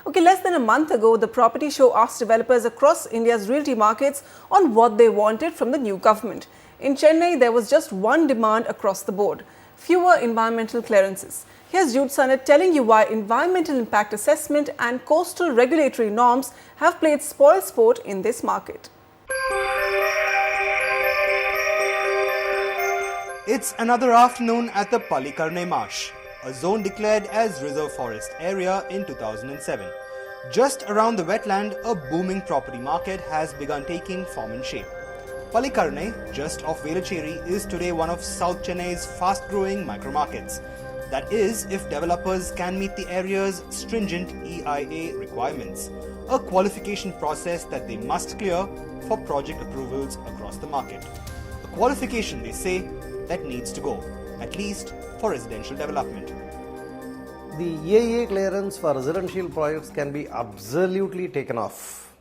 Okay, less than a month ago, the property show asked developers across India's realty markets on what they wanted from the new government. In Chennai, there was just one demand across the board: fewer environmental clearances. Here's Jude Sannett telling you why environmental impact assessment and coastal regulatory norms have played spoilsport in this market. It's another afternoon at the Palikarnai Marsh, a zone declared as reserve forest area in 2007. Just around the wetland, a booming property market has begun taking form and shape. Palikarnai, just off Velachery, is today one of South Chennai's fast-growing micro-markets. That is, if developers can meet the area's stringent EIA requirements, a qualification process that they must clear for project approvals across the market. A qualification, they say, that needs to go, at least for residential development. The EIA clearance for residential projects can be absolutely taken off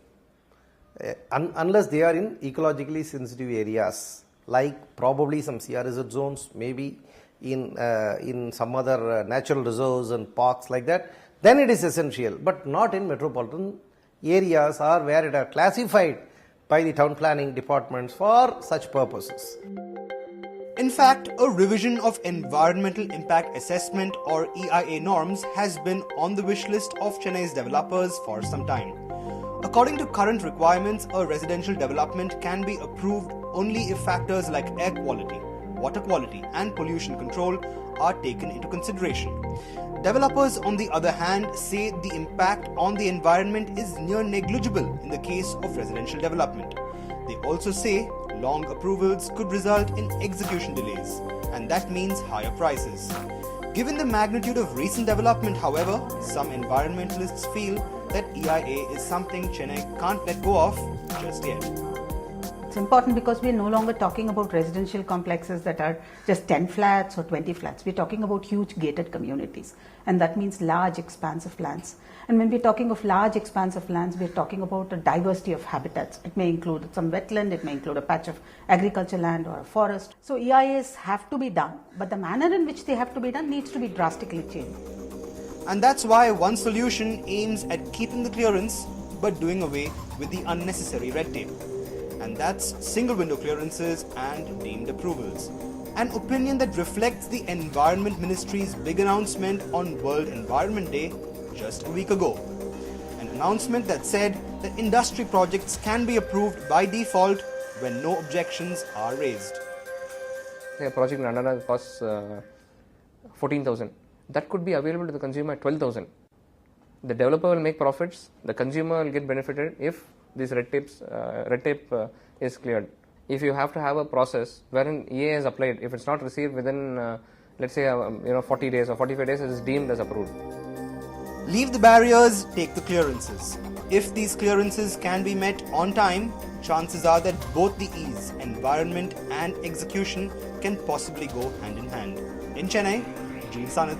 unless they are in ecologically sensitive areas, like probably some CRZ zones, maybe in some other natural reserves and parks like that. Then it is essential, but not in metropolitan areas or where it are classified by the town planning departments for such purposes. In fact, a revision of Environmental Impact Assessment or EIA norms has been on the wish list of Chennai's developers for some time. According to current requirements, a residential development can be approved only if factors like air quality, water quality and pollution control are taken into consideration. Developers, on the other hand, say the impact on the environment is near negligible in the case of residential development. They also say long approvals could result in execution delays, and that means higher prices. Given the magnitude of recent development, however, some environmentalists feel that EIA is something Chennai can't let go of just yet. It's important because we're no longer talking about residential complexes that are just 10 flats or 20 flats. We're talking about huge gated communities, and that means large expansive lands. And when we're talking of large expansive lands, we're talking about a diversity of habitats. It may include some wetland, it may include a patch of agriculture land or a forest. So EIAs have to be done, but the manner in which they have to be done needs to be drastically changed. And that's why one solution aims at keeping the clearance but doing away with the unnecessary red tape. And that's single window clearances and named approvals. An opinion that reflects the Environment Ministry's big announcement on World Environment Day just a week ago. An announcement that said that industry projects can be approved by default when no objections are raised. A project in Andhra costs 14,000. That could be available to the consumer at 12,000. The developer will make profits, the consumer will get benefited if this red tape is cleared. If you have to have a process wherein EA is applied, if it's not received within let's say 40 days or 45 days, it is deemed as approved. Leave the barriers, take the clearances. If these clearances can be met on time, chances are that both the ease, environment and execution can possibly go hand in hand. In Chennai, Jude Sannett,